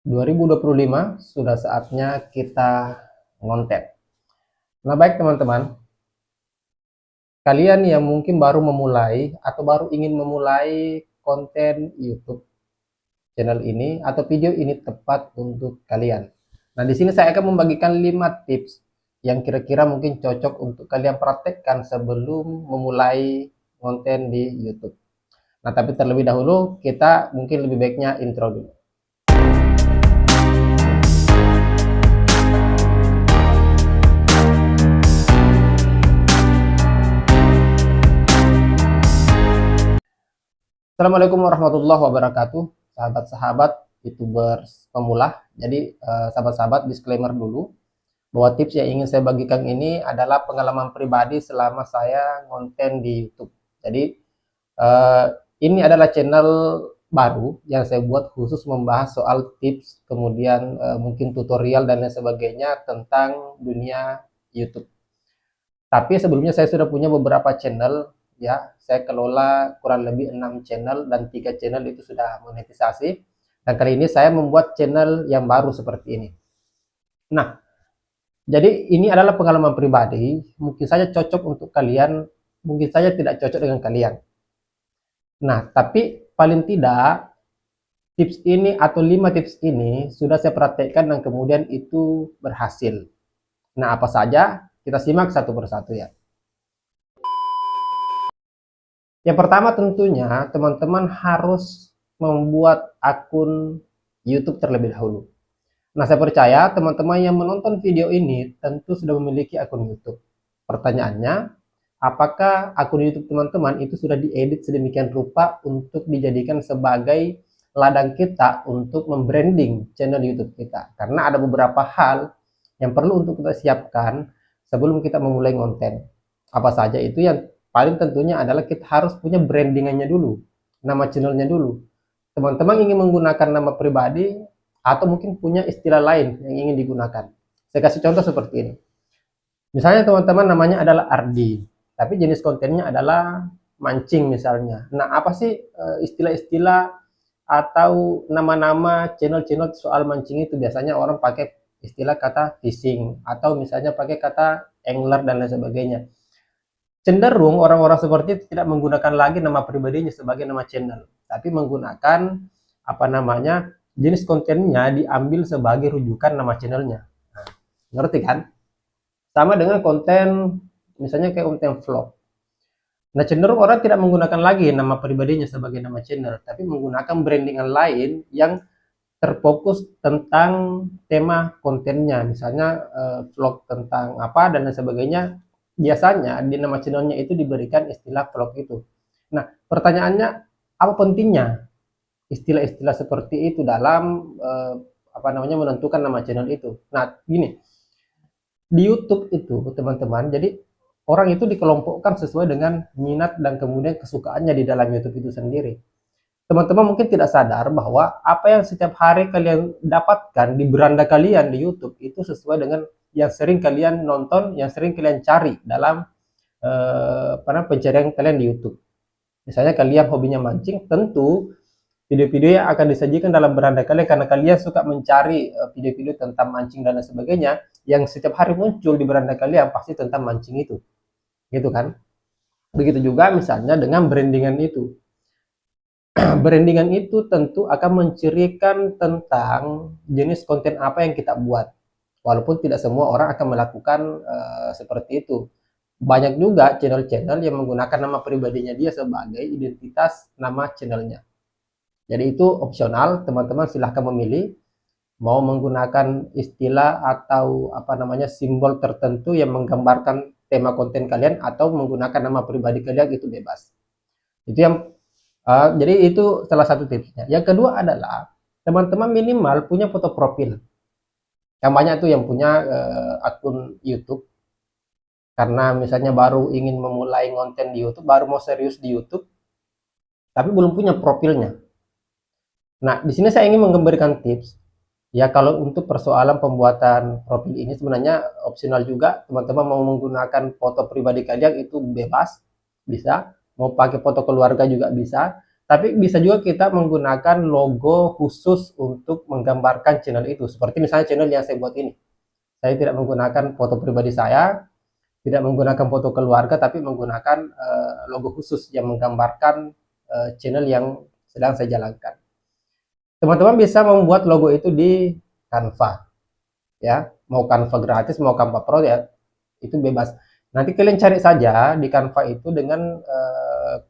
2025 sudah saatnya kita ngonten. Nah, baik teman-teman, kalian yang mungkin baru memulai atau baru ingin memulai konten YouTube channel ini atau video ini tepat untuk kalian. Nah, di sini saya akan membagikan 5 tips yang kira-kira mungkin cocok untuk kalian praktekkan sebelum memulai konten di YouTube. Nah, tapi terlebih dahulu kita mungkin lebih baiknya intro dulu. Assalamualaikum warahmatullahi wabarakatuh, sahabat-sahabat YouTubers pemula. Jadi sahabat-sahabat, disclaimer dulu bahwa tips yang ingin saya bagikan ini adalah pengalaman pribadi selama saya konten di YouTube. Jadi eh, ini adalah channel baru yang saya buat khusus membahas soal tips, kemudian mungkin tutorial dan lain sebagainya tentang dunia YouTube. Tapi sebelumnya saya sudah punya beberapa channel, ya. Saya kelola kurang lebih 6 channel dan 3 channel itu sudah monetisasi. Dan kali ini saya membuat channel yang baru seperti ini. Nah, jadi ini adalah pengalaman pribadi, mungkin saja cocok untuk kalian, mungkin saja tidak cocok dengan kalian. Nah, tapi paling tidak tips ini atau 5 tips ini sudah saya praktekkan dan kemudian itu berhasil. Nah, apa saja? Kita simak satu persatu ya. Yang pertama tentunya teman-teman harus membuat akun YouTube terlebih dahulu. Nah, saya percaya teman-teman yang menonton video ini tentu sudah memiliki akun YouTube. Pertanyaannya, apakah akun YouTube teman-teman itu sudah diedit sedemikian rupa untuk dijadikan sebagai ladang kita untuk membranding channel YouTube kita? Karena ada beberapa hal yang perlu untuk kita siapkan sebelum kita memulai konten. Apa saja itu? Yang paling tentunya adalah kita harus punya brandingannya dulu, nama channelnya dulu. Teman-teman ingin menggunakan nama pribadi atau mungkin punya istilah lain yang ingin digunakan. Saya kasih contoh seperti ini. Misalnya teman-teman namanya adalah Ardi, tapi jenis kontennya adalah mancing misalnya. Nah, apa sih istilah-istilah atau nama-nama channel-channel soal mancing itu? Biasanya orang pakai istilah kata fishing atau misalnya pakai kata angler dan lain sebagainya. Cenderung orang-orang seperti itu tidak menggunakan lagi nama pribadinya sebagai nama channel, tapi menggunakan apa namanya, jenis kontennya diambil sebagai rujukan nama channelnya. Nah, ngerti kan? Sama dengan konten misalnya kayak konten vlog. Nah, cenderung orang tidak menggunakan lagi nama pribadinya sebagai nama channel, tapi menggunakan brandingan lain yang terfokus tentang tema kontennya. Misalnya vlog tentang apa dan lain sebagainya. Biasanya di nama channelnya itu diberikan istilah vlog itu. Nah, pertanyaannya, apa pentingnya istilah-istilah seperti itu dalam apa namanya, menentukan nama channel itu? Nah, gini, di YouTube itu teman-teman, jadi orang itu dikelompokkan sesuai dengan minat dan kemudian kesukaannya di dalam YouTube itu sendiri. Teman-teman mungkin tidak sadar bahwa apa yang setiap hari kalian dapatkan di beranda kalian di YouTube itu sesuai dengan yang sering kalian nonton, yang sering kalian cari dalam pencarian kalian di YouTube. Misalnya kalian hobinya mancing, tentu video-video yang akan disajikan dalam beranda kalian karena kalian suka mencari video-video tentang mancing dan lain sebagainya, yang setiap hari muncul di beranda kalian pasti tentang mancing itu, gitu kan? Begitu juga misalnya dengan brandingan itu. Brandingan itu tentu akan mencirikan tentang jenis konten apa yang kita buat. Walaupun tidak semua orang akan melakukan seperti itu. Banyak juga channel-channel yang menggunakan nama pribadinya dia sebagai identitas nama channelnya. Jadi itu opsional, teman-teman silahkan memilih mau menggunakan istilah atau apa namanya, simbol tertentu yang menggambarkan tema konten kalian atau menggunakan nama pribadi kalian, itu bebas. Itu yang jadi itu salah satu tipsnya. Yang kedua adalah teman-teman minimal punya foto profil. Yang banyak tuh yang punya akun YouTube karena misalnya baru ingin memulai konten di YouTube, baru mau serius di YouTube, tapi belum punya profilnya. Nah, di sini saya ingin memberikan tips. Ya, kalau untuk persoalan pembuatan profil ini sebenarnya opsional juga. Teman-teman mau menggunakan foto pribadi kalian itu bebas, bisa. Mau pakai foto keluarga juga bisa. Tapi bisa juga kita menggunakan logo khusus untuk menggambarkan channel itu. Seperti misalnya channel yang saya buat ini. Saya tidak menggunakan foto pribadi saya, tidak menggunakan foto keluarga, tapi menggunakan logo khusus yang menggambarkan channel yang sedang saya jalankan. Teman-teman bisa membuat logo itu di Canva, ya. Mau Canva gratis, mau Canva Pro, ya itu bebas. Nanti kalian cari saja di Canva itu dengan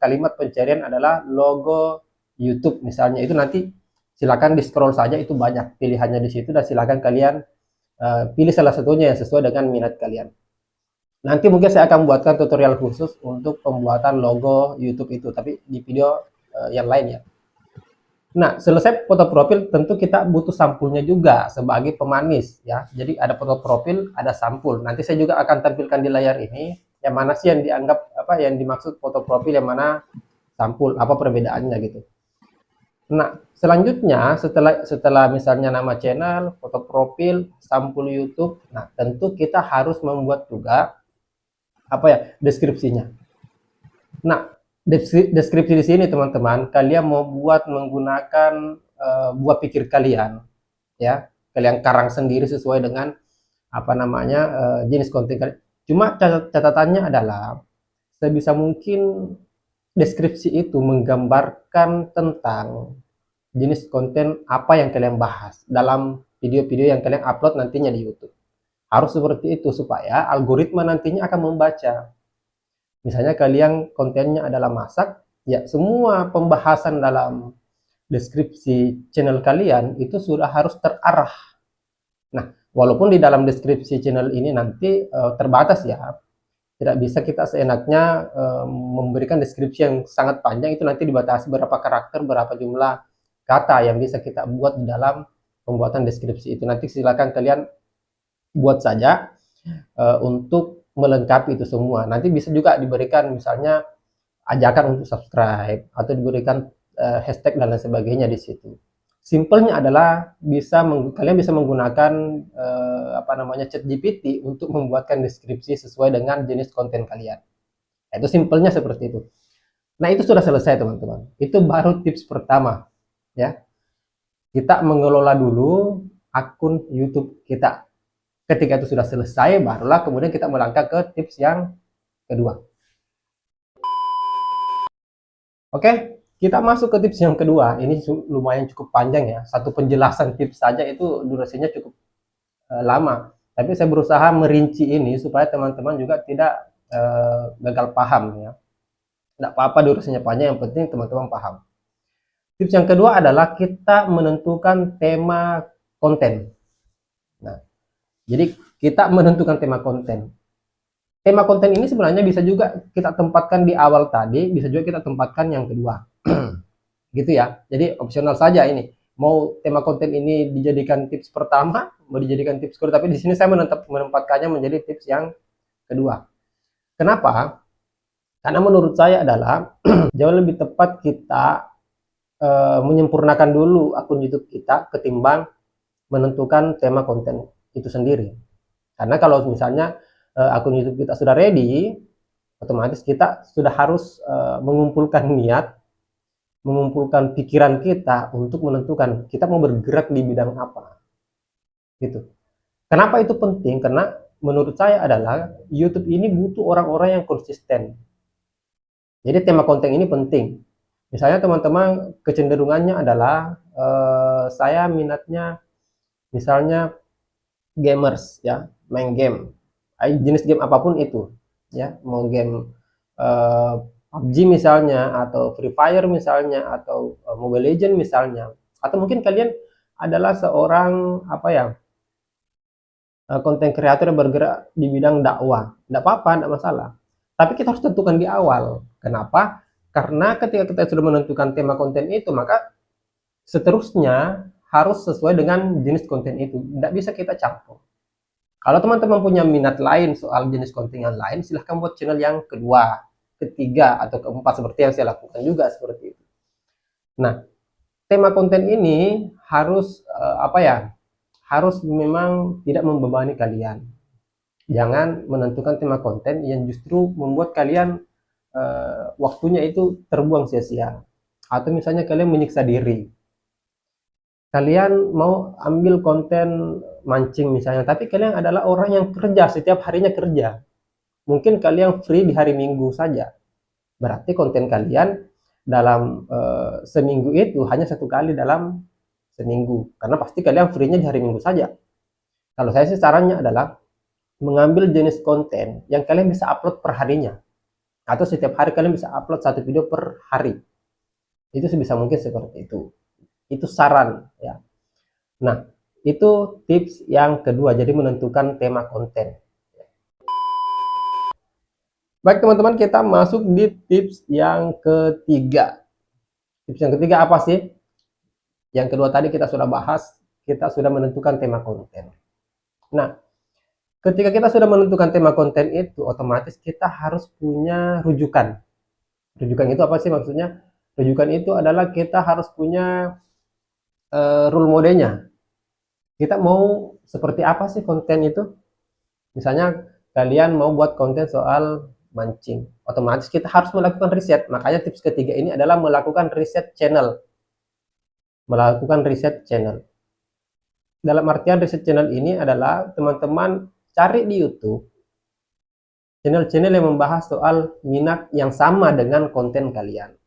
kalimat pencarian adalah logo YouTube misalnya. Itu nanti silakan di scroll saja, itu banyak pilihannya di situ, dan silakan kalian pilih salah satunya yang sesuai dengan minat kalian. Nanti mungkin saya akan buatkan tutorial khusus untuk pembuatan logo YouTube itu, tapi di video yang lain ya. Nah, selesai foto profil, tentu kita butuh sampulnya juga sebagai pemanis ya. Jadi ada foto profil, ada sampul. Nanti saya juga akan tampilkan di layar ini yang mana sih yang dianggap apa yang dimaksud foto profil, yang mana sampul, apa perbedaannya gitu. Nah, selanjutnya setelah misalnya nama channel, foto profil, sampul YouTube, nah tentu kita harus membuat juga apa ya, deskripsinya. Nah, deskripsi di sini teman-teman, kalian mau buat menggunakan buah pikir kalian, ya, kalian karang sendiri sesuai dengan apa namanya jenis konten kalian. Cuma catatannya adalah sebisa mungkin deskripsi itu menggambarkan tentang jenis konten apa yang kalian bahas dalam video-video yang kalian upload nantinya di YouTube. Harus seperti itu supaya algoritma nantinya akan membaca. Misalnya kalian kontennya adalah masak, ya semua pembahasan dalam deskripsi channel kalian itu sudah harus terarah. Nah, walaupun di dalam deskripsi channel ini nanti terbatas ya, tidak bisa kita seenaknya memberikan deskripsi yang sangat panjang, itu nanti dibatasi berapa karakter, berapa jumlah kata yang bisa kita buat di dalam pembuatan deskripsi itu. Nanti silakan kalian buat saja untuk melengkapi itu semua. Nanti bisa juga diberikan misalnya ajakan untuk subscribe atau diberikan hashtag dan lain sebagainya di situ. Simpelnya adalah kalian bisa menggunakan apa namanya ChatGPT untuk membuatkan deskripsi sesuai dengan jenis konten kalian. Itu simpelnya seperti itu. Nah, itu sudah selesai teman-teman. Itu baru tips pertama ya. Kita mengelola dulu akun YouTube kita. Ketika itu sudah selesai, barulah kemudian kita melangkah ke tips yang kedua. Oke, kita masuk ke tips yang kedua. Ini lumayan cukup panjang ya. Satu penjelasan tips saja itu durasinya cukup lama. Tapi saya berusaha merinci ini supaya teman-teman juga tidak gagal paham ya. Tidak apa-apa durasinya panjang, yang penting teman-teman paham. Tips yang kedua adalah kita menentukan tema konten. Nah, jadi kita menentukan tema konten. Tema konten ini sebenarnya bisa juga kita tempatkan di awal tadi, bisa juga kita tempatkan yang kedua. Gitu ya. Jadi opsional saja ini. Mau tema konten ini dijadikan tips pertama, mau dijadikan tips kedua, tapi di sini saya menempatkannya menjadi tips yang kedua. Kenapa? Karena menurut saya adalah jauh lebih tepat kita menyempurnakan dulu akun YouTube kita ketimbang menentukan tema konten itu sendiri. Karena kalau misalnya akun YouTube kita sudah ready, otomatis kita sudah harus mengumpulkan niat, mengumpulkan pikiran kita untuk menentukan kita mau bergerak di bidang apa. Gitu. Kenapa itu penting? Karena menurut saya adalah YouTube ini butuh orang-orang yang konsisten. Jadi tema konten ini penting. Misalnya teman-teman kecenderungannya adalah saya minatnya misalnya gamers ya, main game. Jenis game apapun itu ya, mau game PUBG misalnya, atau Free Fire misalnya, atau Mobile Legend misalnya, atau mungkin kalian adalah seorang apa ya, konten kreator yang bergerak di bidang dakwah. Tidak apa-apa, tidak masalah. Tapi kita harus tentukan di awal. Kenapa? Karena ketika kita sudah menentukan tema konten itu, maka seterusnya harus sesuai dengan jenis konten itu. Tidak bisa kita campur. Kalau teman-teman punya minat lain soal jenis konten yang lain, silahkan buat channel yang kedua, ketiga, atau keempat, seperti yang saya lakukan juga seperti itu. Nah, tema konten ini harus apa ya, harus memang tidak membebani kalian. Jangan menentukan tema konten yang justru membuat kalian waktunya itu terbuang sia-sia. Atau misalnya kalian menyiksa diri, kalian mau ambil konten mancing misalnya, tapi kalian adalah orang yang kerja, setiap harinya kerja. Mungkin kalian free di hari Minggu saja. Berarti konten kalian dalam seminggu itu hanya satu kali dalam seminggu. Karena pasti kalian free-nya di hari Minggu saja. Kalau saya sih sarannya adalah mengambil jenis konten yang kalian bisa upload per harinya. Atau setiap hari kalian bisa upload satu video per hari. Itu sebisa mungkin seperti itu. Itu saran ya. Nah, itu tips yang kedua, jadi menentukan tema konten. Baik teman-teman, kita masuk di tips yang ketiga. Tips yang ketiga apa sih? Yang kedua tadi kita sudah bahas, kita sudah menentukan tema konten. Nah, ketika kita sudah menentukan tema konten itu, otomatis kita harus punya rujukan. Rujukan itu apa sih maksudnya? Rujukan itu adalah kita harus punya role modelnya. Kita mau seperti apa sih konten itu? Misalnya kalian mau buat konten soal mancing, otomatis kita harus melakukan riset. Makanya tips ketiga ini adalah melakukan riset channel. Melakukan riset channel. Dalam artian riset channel ini adalah teman-teman cari di YouTube channel-channel yang membahas soal minat yang sama dengan konten kalian.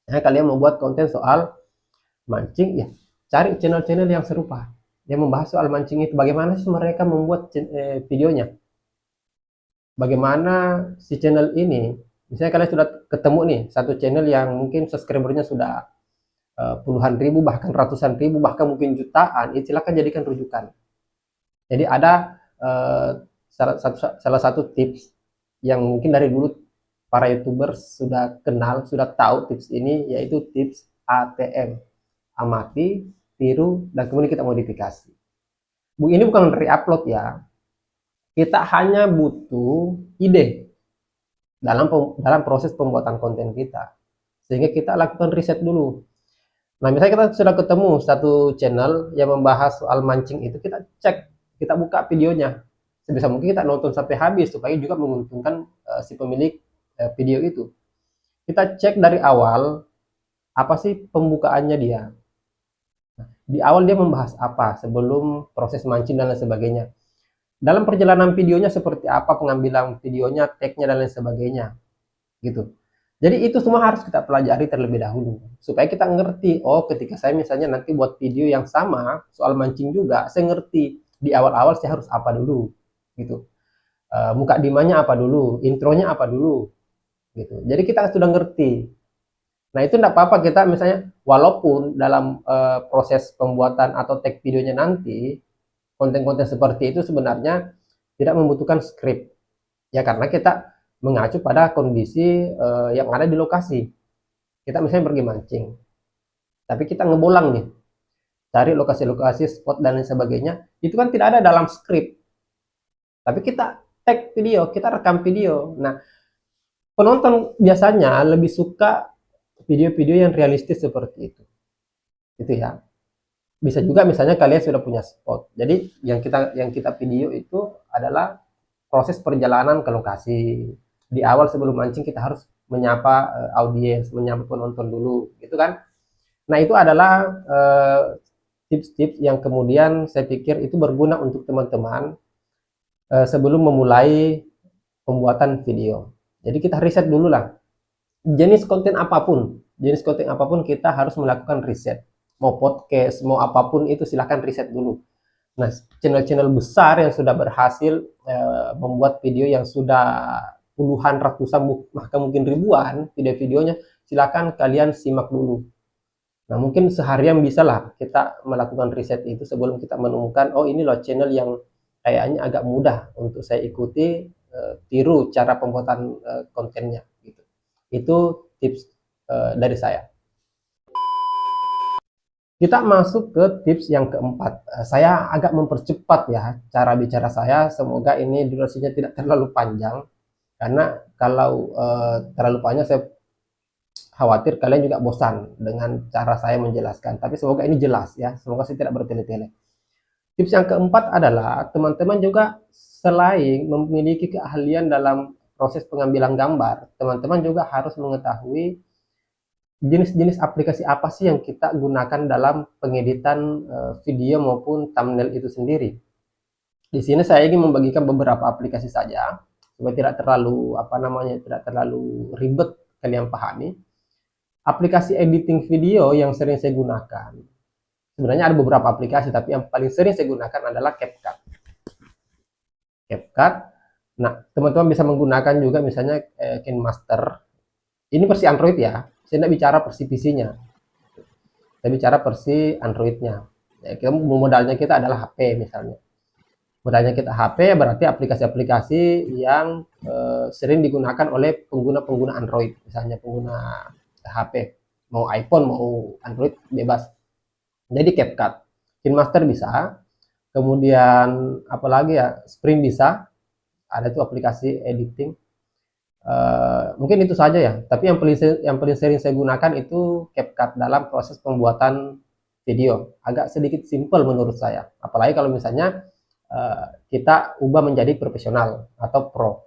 Nah, kalian membuat konten soal mancing, ya cari channel-channel yang serupa, yang membahas soal mancing itu. Bagaimana sih mereka membuat videonya? Bagaimana si channel ini, misalnya kalian sudah ketemu nih satu channel yang mungkin subscribernya sudah puluhan ribu, bahkan ratusan ribu, bahkan mungkin jutaan, ya silakan jadikan rujukan. Jadi ada salah satu tips yang mungkin dari dulu para youtuber sudah kenal, sudah tahu tips ini, yaitu tips ATM, amati, tiru, dan kemudian kita modifikasi. Ini bukan re-upload ya, kita hanya butuh ide dalam proses pembuatan konten kita, sehingga kita lakukan riset dulu. Nah, misalnya kita sudah ketemu satu channel yang membahas soal mancing itu, kita cek, kita buka videonya, sebisa mungkin kita nonton sampai habis supaya juga menguntungkan si pemilik video itu. Kita cek dari awal apa sih pembukaannya dia. Di awal dia membahas apa sebelum proses mancing dan lain sebagainya. Dalam perjalanan videonya seperti apa pengambilan videonya, tag-nya dan lain sebagainya, gitu. Jadi itu semua harus kita pelajari terlebih dahulu supaya kita ngerti. Oh, ketika saya misalnya nanti buat video yang sama soal mancing juga, saya ngerti di awal-awal saya harus apa dulu, gitu. Muka dimanya apa dulu, intronya apa dulu, gitu. Jadi kita sudah ngerti. Nah, itu tidak apa-apa kita misalnya walaupun dalam proses pembuatan atau tag videonya nanti konten-konten seperti itu sebenarnya tidak membutuhkan skrip. Ya karena kita mengacu pada kondisi yang ada di lokasi. Kita misalnya pergi mancing, tapi kita ngebolang nih, cari lokasi-lokasi, spot dan lain sebagainya. Itu kan tidak ada dalam skrip. Tapi kita tag video, kita rekam video. Nah, penonton biasanya lebih suka video-video yang realistis seperti itu. Itu ya. Bisa juga misalnya kalian sudah punya spot. Jadi yang kita video itu adalah proses perjalanan ke lokasi. Di awal sebelum mancing kita harus menyapa audiens, menyapa penonton dulu, gitu kan. Nah, itu adalah tips-tips yang kemudian saya pikir itu berguna untuk teman-teman sebelum memulai pembuatan video. Jadi kita riset dulu lah. Jenis konten apapun kita harus melakukan riset. Mau podcast, mau apapun itu silahkan riset dulu. Nah, channel-channel besar yang sudah berhasil membuat video yang sudah puluhan, ratusan, bahkan mungkin ribuan video-videonya, silakan kalian simak dulu. Nah, mungkin seharian bisa lah kita melakukan riset itu sebelum kita menemukan, oh ini loh channel yang kayaknya agak mudah untuk saya ikuti, tiru cara pembuatan kontennya. Gitu. Itu tips dari saya. Kita masuk ke tips yang keempat. Saya agak mempercepat ya cara bicara saya. Semoga ini durasinya tidak terlalu panjang. Karena kalau terlalu panjang saya khawatir kalian juga bosan dengan cara saya menjelaskan. Tapi semoga ini jelas ya. Semoga saya tidak bertele-tele. Tips yang keempat adalah teman-teman juga selain memiliki keahlian dalam proses pengambilan gambar, teman-teman juga harus mengetahui jenis-jenis aplikasi apa sih yang kita gunakan dalam pengeditan video maupun thumbnail itu sendiri. Di sini saya ingin membagikan beberapa aplikasi saja supaya tidak terlalu tidak terlalu ribet kalian pahami. Aplikasi editing video yang sering saya gunakan, sebenarnya ada beberapa aplikasi, tapi yang paling sering saya gunakan adalah CapCut. CapCut. Nah, teman-teman bisa menggunakan juga misalnya KineMaster. Ini versi Android ya. Saya tidak bicara versi PC-nya. Saya bicara versi Android-nya. Ya, modalnya kita adalah HP misalnya. Modalnya kita HP berarti aplikasi-aplikasi yang sering digunakan oleh pengguna-pengguna Android, misalnya pengguna HP, mau iPhone mau Android bebas. Jadi CapCut, KineMaster bisa, kemudian apalagi ya, Spring bisa, ada tuh aplikasi editing. Mungkin itu saja ya. Tapi yang paling sering saya gunakan itu CapCut dalam proses pembuatan video. Agak sedikit simple menurut saya. Apalagi kalau misalnya kita ubah menjadi profesional atau pro.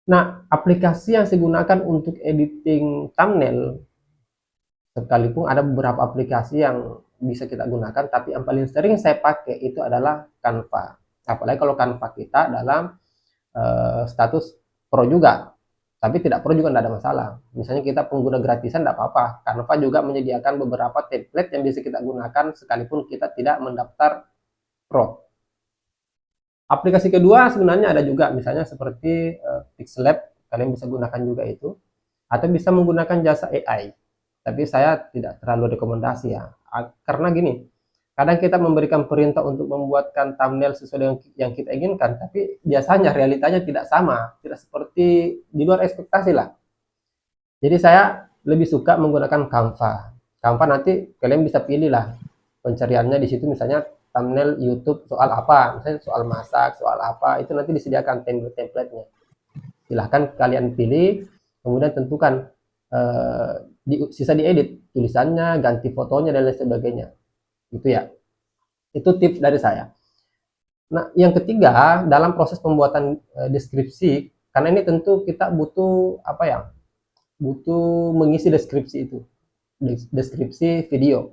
Nah, aplikasi yang saya gunakan untuk editing thumbnail, sekalipun ada beberapa aplikasi yang bisa kita gunakan, tapi yang paling sering saya pakai itu adalah Canva. Apalagi kalau Canva kita dalam status pro juga, tapi tidak pro juga tidak ada masalah. Misalnya kita pengguna gratisan tidak apa-apa. Canva juga menyediakan beberapa template yang bisa kita gunakan sekalipun kita tidak mendaftar pro. Aplikasi kedua sebenarnya ada juga, misalnya seperti Pixellab, kalian bisa gunakan juga itu, atau bisa menggunakan jasa AI. Tapi saya tidak terlalu rekomendasi ya, karena gini, kadang kita memberikan perintah untuk membuatkan thumbnail sesuai dengan yang kita inginkan, tapi biasanya realitanya tidak sama, tidak seperti di luar ekspektasi lah. Jadi saya lebih suka menggunakan Canva. Canva nanti kalian bisa pilih lah pencariannya di situ, misalnya thumbnail YouTube soal apa, misalnya soal masak, soal apa, itu nanti disediakan template-nya. Silahkan kalian pilih, kemudian tentukan sisa diedit tulisannya, ganti fotonya dan lain sebagainya. Itu ya. Itu tips dari saya. Nah, yang ketiga, dalam proses pembuatan deskripsi, karena ini tentu kita butuh apa ya? Butuh mengisi deskripsi itu. Deskripsi video.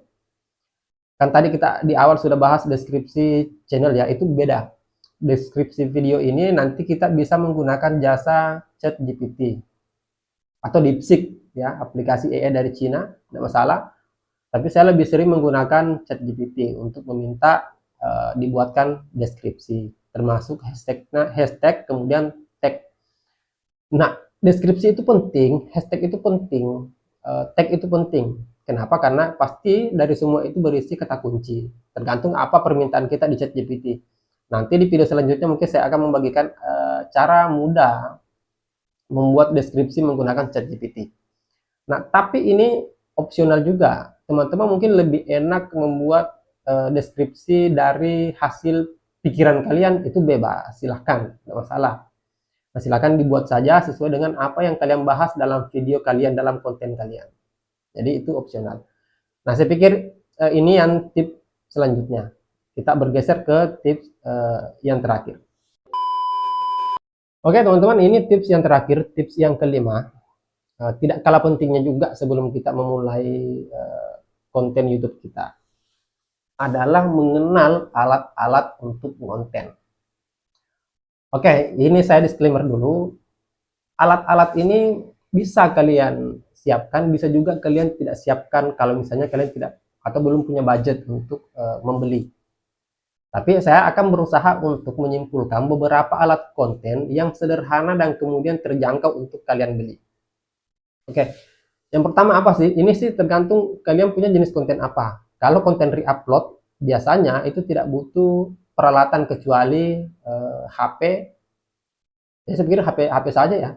Kan tadi kita di awal sudah bahas deskripsi channel ya, itu beda. Deskripsi video ini nanti kita bisa menggunakan jasa ChatGPT atau DeepSeek ya, aplikasi AI dari Cina, tidak masalah. Tapi saya lebih sering menggunakan ChatGPT untuk meminta dibuatkan deskripsi, termasuk hashtag kemudian tag. Nah, deskripsi itu penting, hashtag itu penting, tag itu penting. Kenapa? Karena pasti dari semua itu berisi kata kunci. Tergantung apa permintaan kita di ChatGPT. Nanti di video selanjutnya mungkin saya akan membagikan cara mudah membuat deskripsi menggunakan ChatGPT. Nah, tapi ini opsional juga. Teman-teman mungkin lebih enak membuat deskripsi dari hasil pikiran kalian, itu bebas, silahkan, tidak masalah. Nah, silahkan dibuat saja sesuai dengan apa yang kalian bahas dalam video kalian, dalam konten kalian. Jadi itu opsional. Nah, saya pikir ini yang tips selanjutnya. Kita bergeser ke tips yang terakhir. Oke teman-teman, ini tips yang terakhir, tips yang kelima. Tidak kalah pentingnya juga sebelum kita memulai konten YouTube kita, adalah mengenal alat-alat untuk konten. Oke, ini saya disclaimer dulu. Alat-alat ini bisa kalian siapkan, bisa juga kalian tidak siapkan kalau misalnya kalian tidak atau belum punya budget untuk membeli. Tapi saya akan berusaha untuk menyimpulkan beberapa alat konten yang sederhana dan kemudian terjangkau untuk kalian beli. Oke, yang pertama apa sih? Ini sih tergantung kalian punya jenis konten apa. Kalau konten re-upload, biasanya itu tidak butuh peralatan kecuali HP. Saya pikir HP saja ya.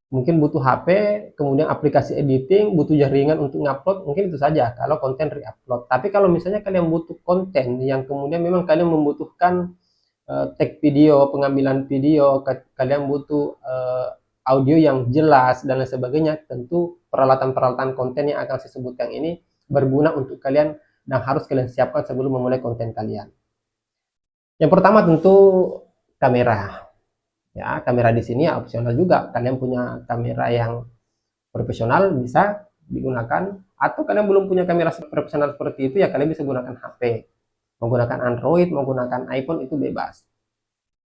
Mungkin butuh HP, kemudian aplikasi editing, butuh jaringan untuk ngupload, mungkin itu saja kalau konten re-upload. Tapi kalau misalnya kalian butuh konten yang kemudian memang kalian membutuhkan tag video, pengambilan video, kalian butuh audio yang jelas dan lain sebagainya, tentu peralatan-peralatan konten yang akan saya sebutkan ini berguna untuk kalian dan harus kalian siapkan sebelum memulai konten kalian. Yang pertama tentu kamera. Ya, kamera di sini ya opsional juga. Kalian punya kamera yang profesional bisa, digunakan, atau kalian belum punya kamera profesional seperti itu, ya kalian bisa gunakan HP, menggunakan Android, menggunakan iPhone, itu bebas.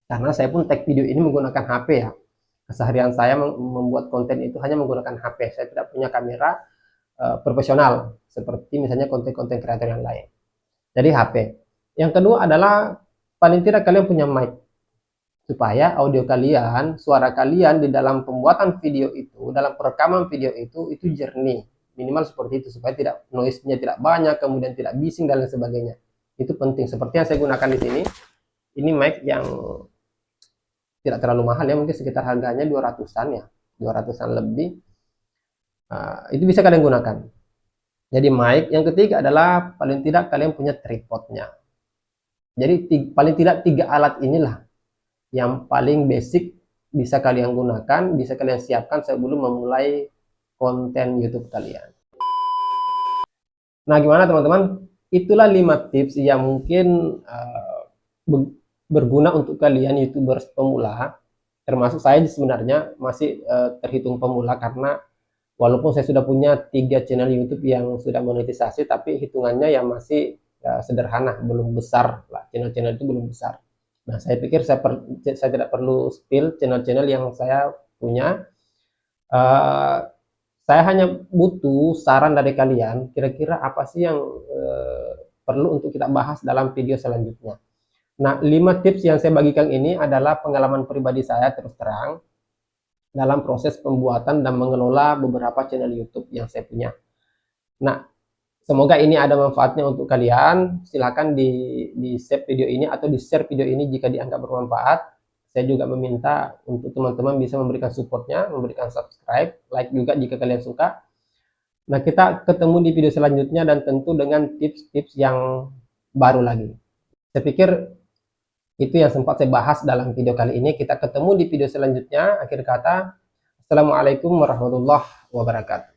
Karena saya pun tag video ini menggunakan HP ya. Keseharian saya membuat konten itu hanya menggunakan HP. Saya tidak punya kamera profesional seperti misalnya konten-konten kreator yang lain. Jadi HP. Yang kedua adalah paling tidak kalian punya mic, supaya audio kalian, suara kalian di dalam pembuatan video itu, dalam perekaman video itu jernih. Minimal seperti itu, supaya tidak noise-nya tidak banyak, kemudian tidak bising dan lain sebagainya. Itu penting. Seperti yang saya gunakan di sini. Ini mic yang tidak terlalu mahal ya, mungkin sekitar harganya 200-an ya, 200-an lebih. Itu bisa kalian gunakan. Jadi mic. Yang ketiga adalah paling tidak kalian punya tripodnya. Jadi paling tidak 3 alat inilah yang paling basic bisa kalian gunakan, bisa kalian siapkan sebelum memulai konten YouTube kalian. Nah, gimana teman-teman? Itulah 5 tips yang mungkin berguna untuk kalian YouTubers pemula. Termasuk saya sebenarnya masih terhitung pemula, karena walaupun saya sudah punya 3 channel YouTube yang sudah monetisasi, tapi hitungannya yang masih sederhana, belum besar lah. Channel-channel itu belum besar. Nah, saya pikir saya tidak perlu spill channel-channel yang saya punya. Saya hanya butuh saran dari kalian, kira-kira apa sih yang perlu untuk kita bahas dalam video selanjutnya. Nah, 5 tips yang saya bagikan ini adalah pengalaman pribadi saya terus terang dalam proses pembuatan dan mengelola beberapa channel YouTube yang saya punya. Nah, semoga ini ada manfaatnya untuk kalian. Silahkan di save video ini atau di share video ini jika dianggap bermanfaat. Saya juga meminta untuk teman-teman bisa memberikan supportnya, memberikan subscribe, like juga jika kalian suka. Nah, kita ketemu di video selanjutnya dan tentu dengan tips-tips yang baru lagi. Saya pikir itu yang sempat saya bahas dalam video kali ini. Kita ketemu di video selanjutnya. Akhir kata, assalamualaikum warahmatullahi wabarakatuh.